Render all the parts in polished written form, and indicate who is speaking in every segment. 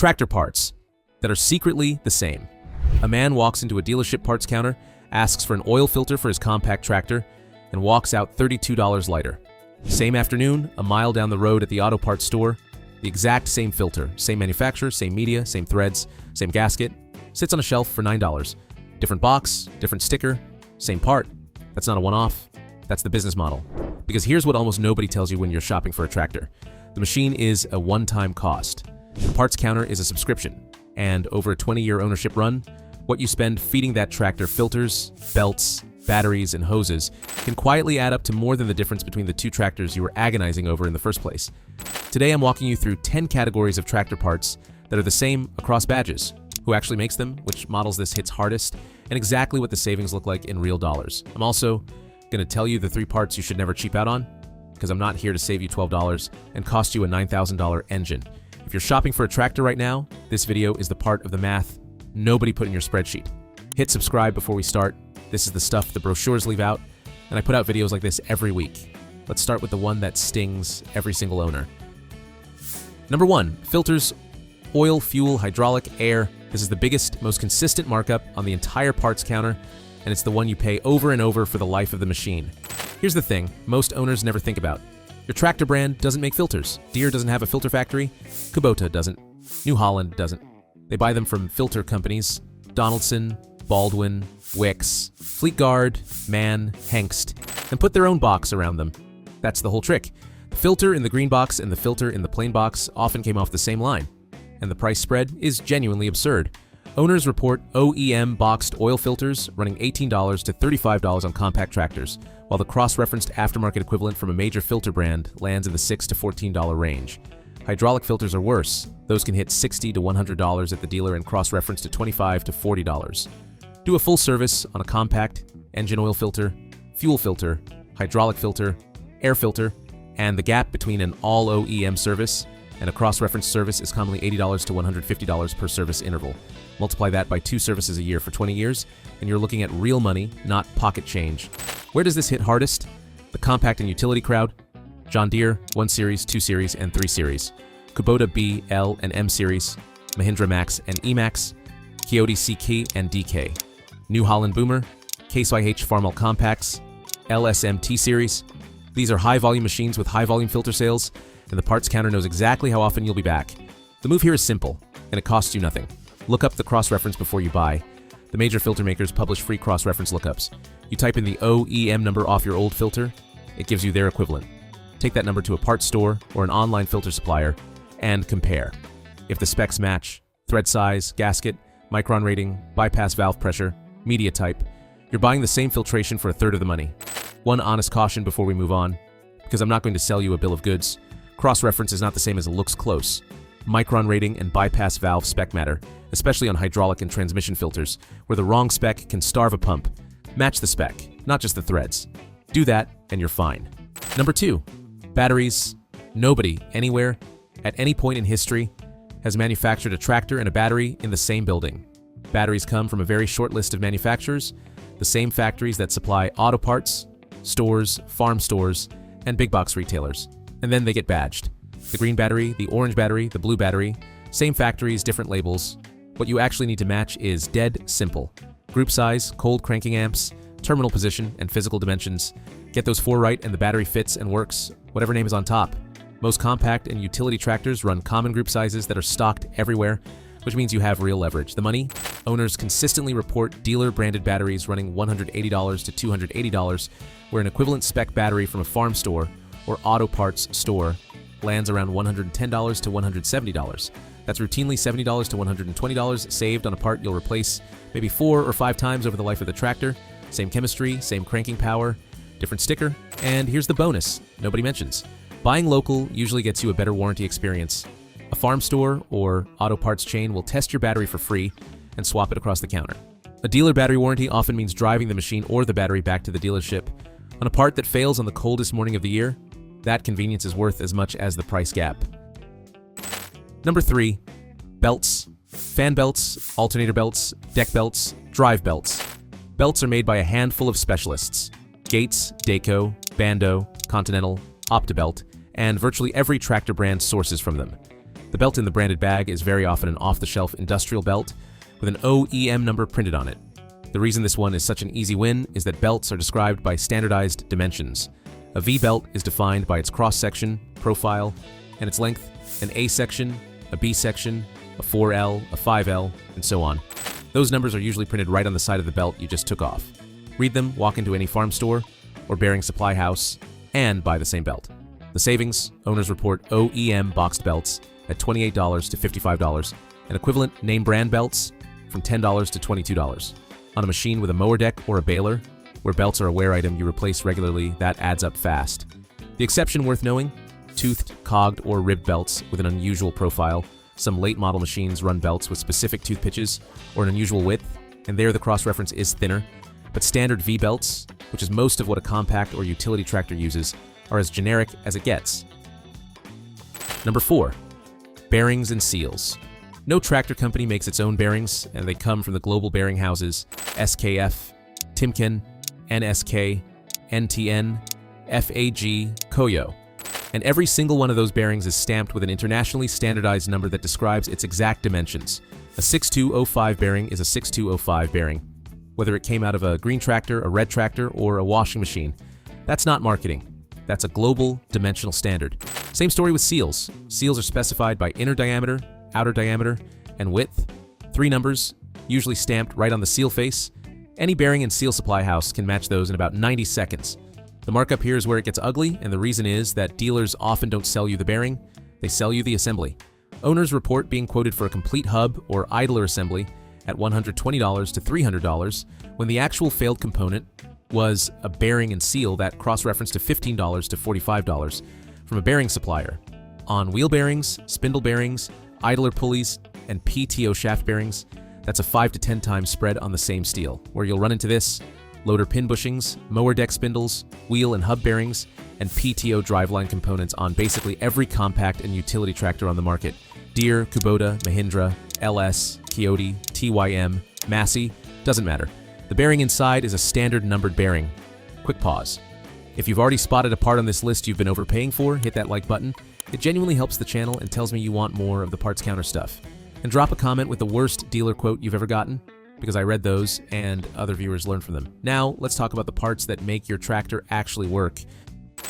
Speaker 1: Tractor parts that are secretly the same. A man walks into a dealership parts counter, asks for an oil filter for his compact tractor, and walks out $32 lighter. Same afternoon, a mile down the road at the auto parts store, the exact same filter, same manufacturer, same media, same threads, same gasket, sits on a shelf for $9. Different box, different sticker, same part. That's not a one-off. That's the business model. Because here's what almost nobody tells you when you're shopping for a tractor. The machine is a one-time cost. The parts counter is a subscription. And over a 20-year ownership run, what you spend feeding that tractor filters, belts, batteries, and hoses can quietly add up to more than the difference between the two tractors you were agonizing over in the first place. Today I'm walking you through 10 categories of tractor parts that are the same across badges, who actually makes them, which models this hits hardest, and exactly what the savings look like in real dollars. I'm also going to tell you the 3 parts you should never cheap out on, because I'm not here to save you $12 and cost you a $9,000 engine. If you're shopping for a tractor right now, this video is the part of the math nobody put in your spreadsheet. Hit subscribe before we start. This is the stuff the brochures leave out, and I put out videos like this every week. Let's start with the one that stings every single owner. Number 1, filters, oil, fuel, hydraulic, air. This is the biggest, most consistent markup on the entire parts counter, and it's the one you pay over and over for the life of the machine. Here's the thing most owners never think about. Your tractor brand doesn't make filters. Deere doesn't have a filter factory. Kubota doesn't. New Holland doesn't. They buy them from filter companies, Donaldson, Baldwin, Wix, Fleetguard, Mann, Hengst, and put their own box around them. That's the whole trick. The filter in the green box and the filter in the plain box often came off the same line, and the price spread is genuinely absurd. Owners report OEM boxed oil filters running $18 to $35 on compact tractors, while the cross-referenced aftermarket equivalent from a major filter brand lands in the $6 to $14 range. Hydraulic filters are worse. Those can hit $60 to $100 at the dealer and cross-reference to $25 to $40. Do a full service on a compact, engine oil filter, fuel filter, hydraulic filter, air filter, and the gap between an all OEM service and a cross-reference service is commonly $80 to $150 per service interval. Multiply that by 2 services a year for 20 years, and you're looking at real money, not pocket change. Where does this hit hardest? The compact and utility crowd. John Deere, 1 Series, 2 Series, and 3 Series. Kubota B, L, and M Series. Mahindra Max and E-Max. Coyote CK and DK. New Holland Boomer. Case IH Farmall Compacts. LSM T Series. These are high-volume machines with high-volume filter sales, and the parts counter knows exactly how often you'll be back. The move here is simple, and it costs you nothing. Look up the cross-reference before you buy. The major filter makers publish free cross-reference lookups. You type in the OEM number off your old filter, it gives you their equivalent. Take that number to a parts store or an online filter supplier and compare. If the specs match, thread size, gasket, micron rating, bypass valve pressure, media type, you're buying the same filtration for 1/3 of the money. One honest caution before we move on, because I'm not going to sell you a bill of goods. Cross-reference is not the same as it looks close. Micron rating and bypass valve spec matter, especially on hydraulic and transmission filters, where the wrong spec can starve a pump. Match the spec, not just the threads. Do that, and you're fine. Number 2, batteries. Nobody, anywhere, at any point in history, has manufactured a tractor and a battery in the same building. Batteries come from a very short list of manufacturers, the same factories that supply auto parts, stores, farm stores, and big box retailers. And then they get badged. The green battery, the orange battery, the blue battery, same factories, different labels. What you actually need to match is dead simple. Group size, cold cranking amps, terminal position, and physical dimensions. Get those 4 right and the battery fits and works, whatever name is on top. Most compact and utility tractors run common group sizes that are stocked everywhere, which means you have real leverage. The money? Owners consistently report dealer-branded batteries running $180 to $280, where an equivalent spec battery from a farm store or auto parts store lands around $110 to $170. That's routinely $70 to $120 saved on a part you'll replace maybe 4 or 5 times over the life of the tractor. Same chemistry, same cranking power, different sticker, and here's the bonus nobody mentions. Buying local usually gets you a better warranty experience. A farm store or auto parts chain will test your battery for free and swap it across the counter. A dealer battery warranty often means driving the machine or the battery back to the dealership. On a part that fails on the coldest morning of the year, that convenience is worth as much as the price gap. Number 3, belts. Fan belts, alternator belts, deck belts, drive belts. Belts are made by a handful of specialists. Gates, Dayco, Bando, Continental, Optibelt, and virtually every tractor brand sources from them. The belt in the branded bag is very often an off-the-shelf industrial belt with an OEM number printed on it. The reason this one is such an easy win is that belts are described by standardized dimensions. A V belt is defined by its cross-section, profile, and its length, an A section, a B section, a 4L, a 5L, and so on. Those numbers are usually printed right on the side of the belt you just took off. Read them, walk into any farm store or bearing supply house, and buy the same belt. The savings, owners report OEM boxed belts at $28 to $55, and equivalent name brand belts from $10 to $22. On a machine with a mower deck or a baler, where belts are a wear item you replace regularly, that adds up fast. The exception worth knowing, toothed, cogged, or ribbed belts with an unusual profile. Some late model machines run belts with specific tooth pitches or an unusual width, and there the cross-reference is thinner. But standard V belts, which is most of what a compact or utility tractor uses, are as generic as it gets. Number 4, bearings and seals. No tractor company makes its own bearings, and they come from the global bearing houses SKF, Timken, NSK, NTN, FAG, Koyo. And every single one of those bearings is stamped with an internationally standardized number that describes its exact dimensions. A 6205 bearing is a 6205 bearing, whether it came out of a green tractor, a red tractor, or a washing machine. That's not marketing. That's a global dimensional standard. Same story with seals. Seals are specified by inner diameter, outer diameter, and width. 3 numbers, usually stamped right on the seal face. Any bearing and seal supply house can match those in about 90 seconds. The markup here is where it gets ugly, and the reason is that dealers often don't sell you the bearing, they sell you the assembly. Owners report being quoted for a complete hub or idler assembly at $120 to $300 when the actual failed component was a bearing and seal that cross-referenced to $15 to $45 from a bearing supplier. On wheel bearings, spindle bearings, idler pulleys, and PTO shaft bearings, that's a 5 to 10 times spread on the same steel, where you'll run into this: loader pin bushings, mower deck spindles, wheel and hub bearings, and PTO driveline components on basically every compact and utility tractor on the market. Deere, Kubota, Mahindra, LS, Coyote, TYM, Massey, doesn't matter. The bearing inside is a standard numbered bearing. Quick pause. If you've already spotted a part on this list you've been overpaying for, hit that like button. It genuinely helps the channel and tells me you want more of the parts counter stuff. And drop a comment with the worst dealer quote you've ever gotten, because I read those and other viewers learned from them. Now, let's talk about the parts that make your tractor actually work.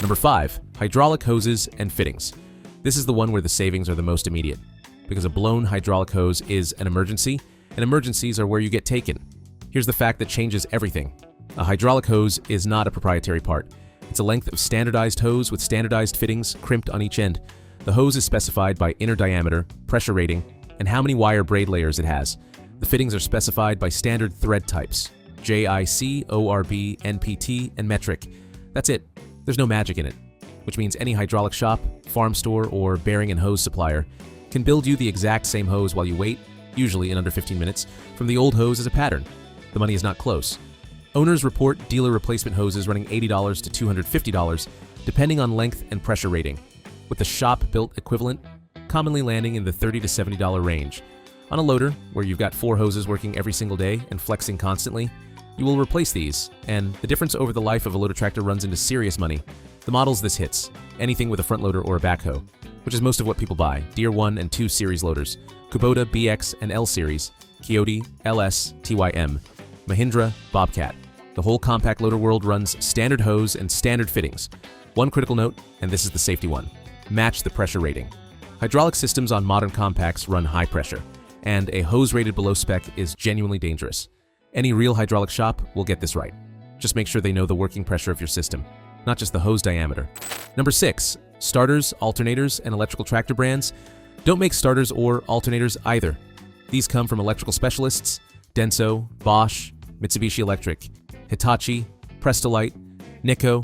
Speaker 1: Number 5, hydraulic hoses and fittings. This is the one where the savings are the most immediate, because a blown hydraulic hose is an emergency, and emergencies are where you get taken. Here's the fact that changes everything. A hydraulic hose is not a proprietary part. It's a length of standardized hose with standardized fittings crimped on each end. The hose is specified by inner diameter, pressure rating, and how many wire braid layers it has. The fittings are specified by standard thread types: JIC, ORB, NPT, and metric. That's it. There's no magic in it, which means any hydraulic shop, farm store, or bearing and hose supplier can build you the exact same hose while you wait, usually in under 15 minutes, from the old hose as a pattern. The money is not close. Owners report dealer replacement hoses running $80 to $250, depending on length and pressure rating, with the shop-built equivalent commonly landing in the $30 to $70 range. On a loader, where you've got 4 hoses working every single day and flexing constantly, you will replace these, and the difference over the life of a loader tractor runs into serious money. The models this hits: anything with a front loader or a backhoe, which is most of what people buy: Deere 1 and 2 series loaders, Kubota BX and L series, Coyote, LS, TYM, Mahindra, Bobcat. The whole compact loader world runs standard hose and standard fittings. One critical note, and this is the safety one: match the pressure rating. Hydraulic systems on modern compacts run high pressure, and a hose rated below spec is genuinely dangerous. Any real hydraulic shop will get this right. Just make sure they know the working pressure of your system, not just the hose diameter. Number 6, starters, alternators, and electrical tractor brands. Don't make starters or alternators either. These come from electrical specialists: Denso, Bosch, Mitsubishi Electric, Hitachi, Prestolite, Nikko,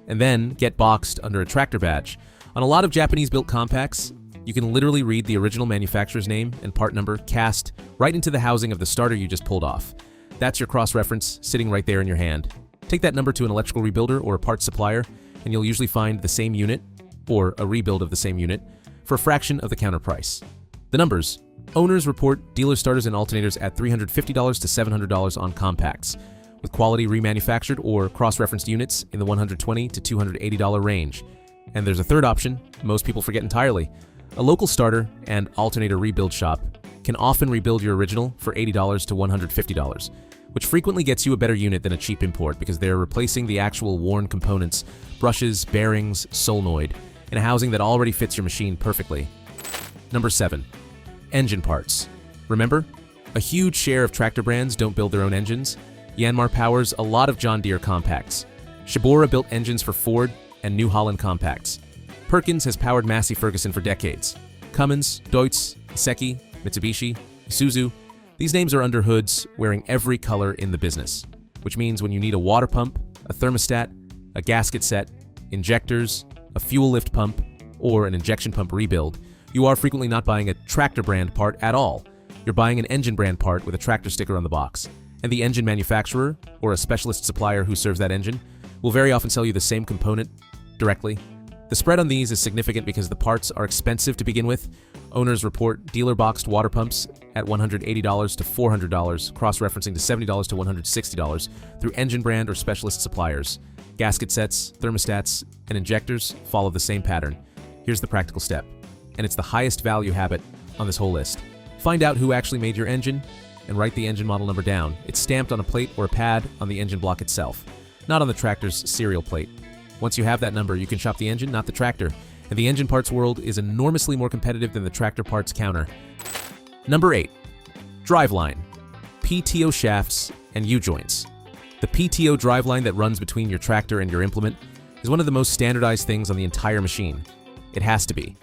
Speaker 1: and then get boxed under a tractor badge. On a lot of Japanese-built compacts, you can literally read the original manufacturer's name and part number cast right into the housing of the starter you just pulled off. That's your cross-reference sitting right there in your hand. Take that number to an electrical rebuilder or a parts supplier, and you'll usually find the same unit, or a rebuild of the same unit, for a fraction of the counter price. The numbers: owners report dealer starters and alternators at $350 to $700 on compacts, with quality remanufactured or cross-referenced units in the $120 to $280 range. And there's a third option most people forget entirely: A local starter and alternator rebuild shop can often rebuild your original for $80 to $150, which frequently gets you a better unit than a cheap import because they're replacing the actual worn components, brushes, bearings, solenoid, in a housing that already fits your machine perfectly. Number 7. Engine parts. Remember, a huge share of tractor brands don't build their own engines. Yanmar powers a lot of John Deere compacts. Kubota built engines for Ford and New Holland compacts. Perkins has powered Massey Ferguson for decades. Cummins, Deutz, Iseki, Mitsubishi, Isuzu, these names are under hoods wearing every color in the business, which means when you need a water pump, a thermostat, a gasket set, injectors, a fuel lift pump, or an injection pump rebuild, you are frequently not buying a tractor brand part at all. You're buying an engine brand part with a tractor sticker on the box. And the engine manufacturer, or a specialist supplier who serves that engine, will very often sell you the same component directly. The spread on these is significant because the parts are expensive to begin with. Owners report dealer-boxed water pumps at $180 to $400, cross-referencing to $70 to $160 through engine brand or specialist suppliers. Gasket sets, thermostats, and injectors follow the same pattern. Here's the practical step, and it's the highest value habit on this whole list. Find out who actually made your engine and write the engine model number down. It's stamped on a plate or a pad on the engine block itself, not on the tractor's serial plate. Once you have that number, you can shop the engine, not the tractor. And the engine parts world is enormously more competitive than the tractor parts counter. Number 8. Driveline, PTO shafts, and U-joints. The PTO driveline that runs between your tractor and your implement is one of the most standardized things on the entire machine. It has to be,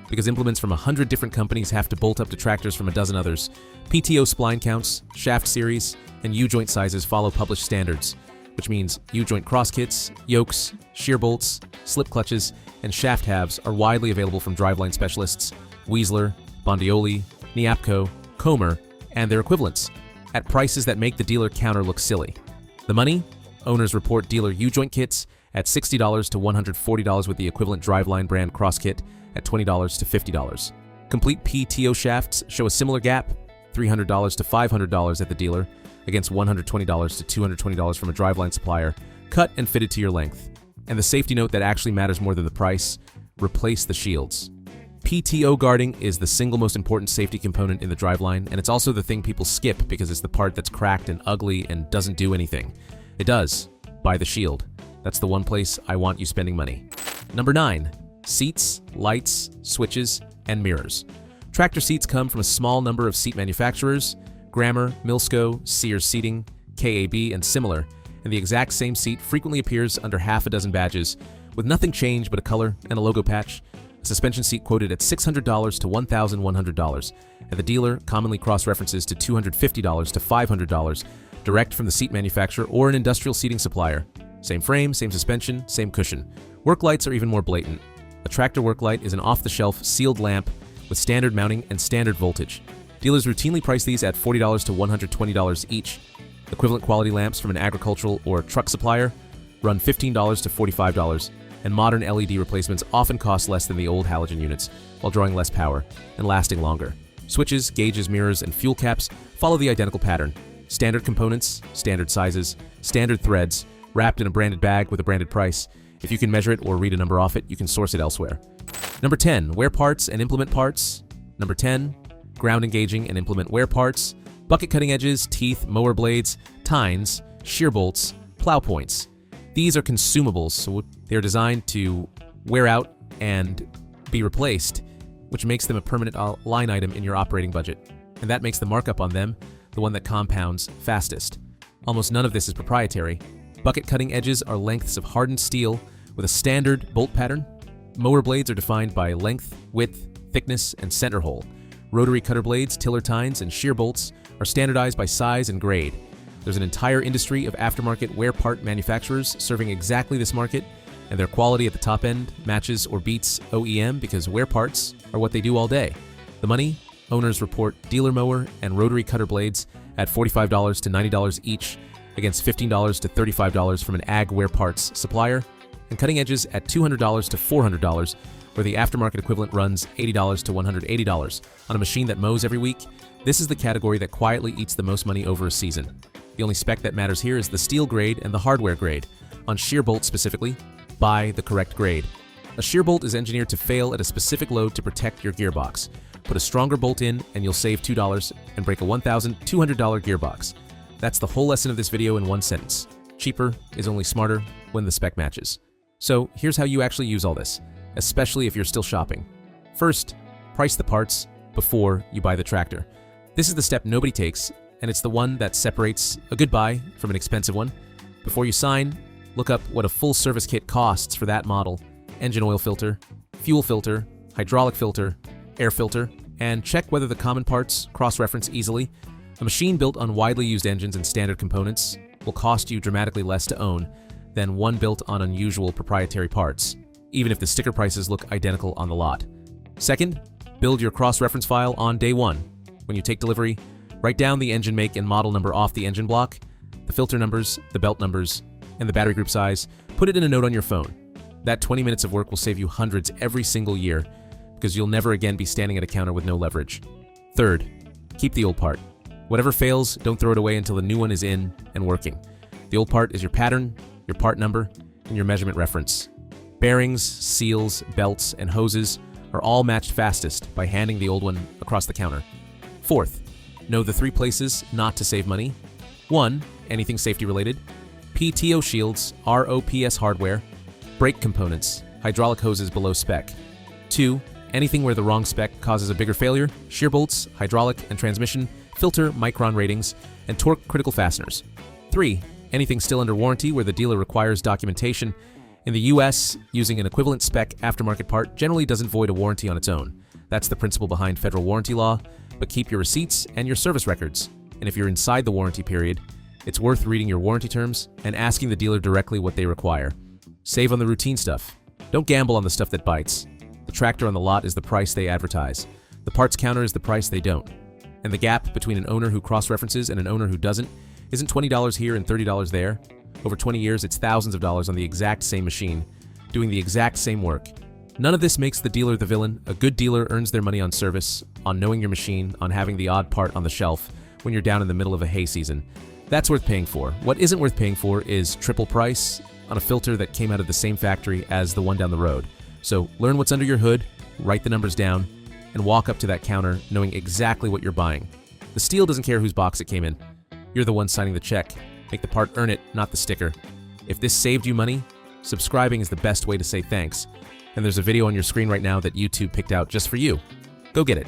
Speaker 1: because implements from 100 different companies have to bolt up to tractors from a dozen others. PTO spline counts, shaft series, and U-joint sizes follow published standards, which means U-joint cross kits, yokes, shear bolts, slip clutches, and shaft halves are widely available from driveline specialists Weasler, Bondioli, Niapco, Comer, and their equivalents, at prices that make the dealer counter look silly. The money? Owners report dealer U-joint kits at $60 to $140 with the equivalent driveline brand cross kit at $20 to $50. Complete PTO shafts show a similar gap, $300 to $500 at the dealer, against $120 to $220 from a driveline supplier, cut and fitted to your length. And the safety note that actually matters more than the price: replace the shields. PTO guarding is the single most important safety component in the driveline, and it's also the thing people skip because it's the part that's cracked and ugly and doesn't do anything. It does. Buy the shield. That's the one place I want you spending money. Number 9. Seats, lights, switches, and mirrors. Tractor seats come from a small number of seat manufacturers: Grammer, Milsco, Sears Seating, KAB, and similar, and the exact same seat frequently appears under half a dozen badges, with nothing changed but a color and a logo patch. A suspension seat quoted at $600 to $1,100. At the dealer, commonly cross-references to $250 to $500, direct from the seat manufacturer or an industrial seating supplier. Same frame, same suspension, same cushion. Work lights are even more blatant. A tractor work light is an off-the-shelf sealed lamp with standard mounting and standard voltage. Dealers routinely price these at $40 to $120 each. Equivalent quality lamps from an agricultural or truck supplier run $15 to $45, and modern LED replacements often cost less than the old halogen units, while drawing less power and lasting longer. Switches, gauges, mirrors, and fuel caps follow the identical pattern. Standard components, standard sizes, standard threads, wrapped in a branded bag with a branded price. If you can measure it or read a number off it, you can source it elsewhere. Number 10. Wear parts and implement parts. Number 10. Ground engaging and implement wear parts, bucket cutting edges, teeth, mower blades, tines, shear bolts, plow points. These are consumables, so they're designed to wear out and be replaced, which makes them a permanent line item in your operating budget. And that makes the markup on them the one that compounds fastest. Almost none of this is proprietary. Bucket cutting edges are lengths of hardened steel with a standard bolt pattern. Mower blades are defined by length, width, thickness, and center hole. Rotary cutter blades, tiller tines, and shear bolts are standardized by size and grade. There's an entire industry of aftermarket wear part manufacturers serving exactly this market, and their quality at the top end matches or beats OEM because wear parts are what they do all day. The money? Owners report dealer mower and rotary cutter blades at $45 to $90 each, against $15 to $35 from an ag wear parts supplier, and cutting edges at $200 to $400, where the aftermarket equivalent runs $80 to $180. On a machine that mows every week, this is the category that quietly eats the most money over a season. The only spec that matters here is the steel grade and the hardware grade. On shear bolts specifically, buy the correct grade. A shear bolt is engineered to fail at a specific load to protect your gearbox. Put a stronger bolt in and you'll save $2 and break a $1,200 gearbox. That's the whole lesson of this video in one sentence. Cheaper is only smarter when the spec matches. So here's how you actually use all this, especially if you're still shopping. First, price the parts before you buy the tractor. This is the step nobody takes, and it's the one that separates a good buy from an expensive one. Before you sign, look up what a full service kit costs for that model: engine oil filter, fuel filter, hydraulic filter, air filter, and check whether the common parts cross-reference easily. A machine built on widely used engines and standard components will cost you dramatically less to own than one built on unusual proprietary parts, even if the sticker prices look identical on the lot. Second, build your cross-reference file on day one. When you take delivery, write down the engine make and model number off the engine block, the filter numbers, the belt numbers, and the battery group size. Put it in a note on your phone. That 20 minutes of work will save you hundreds every single year because you'll never again be standing at a counter with no leverage. Third, keep the old part. Whatever fails, don't throw it away until the new one is in and working. The old part is your pattern, your part number, and your measurement reference. Bearings, seals, belts, and hoses are all matched fastest by handing the old one across the counter. Fourth, know the 3 places not to save money. 1. Anything safety related. PTO shields, ROPS hardware, brake components, hydraulic hoses below spec. 2. Anything where the wrong spec causes a bigger failure, shear bolts, hydraulic and transmission, filter micron ratings, and torque critical fasteners. 3. Anything still under warranty where the dealer requires documentation. In the US, using an equivalent spec aftermarket part generally doesn't void a warranty on its own. That's the principle behind federal warranty law, but keep your receipts and your service records. And if you're inside the warranty period, it's worth reading your warranty terms and asking the dealer directly what they require. Save on the routine stuff. Don't gamble on the stuff that bites. The tractor on the lot is the price they advertise. The parts counter is the price they don't. And the gap between an owner who cross-references and an owner who doesn't isn't $20 here and $30 there. Over 20 years, it's thousands of dollars on the exact same machine, doing the exact same work. None of this makes the dealer the villain. A good dealer earns their money on service, on knowing your machine, on having the odd part on the shelf when you're down in the middle of a hay season. That's worth paying for. What isn't worth paying for is triple price on a filter that came out of the same factory as the one down the road. So learn what's under your hood, write the numbers down, and walk up to that counter knowing exactly what you're buying. The steel doesn't care whose box it came in. You're the one signing the check. Make the part earn it, not the sticker. If this saved you money, subscribing is the best way to say thanks. And there's a video on your screen right now that YouTube picked out just for you. Go get it.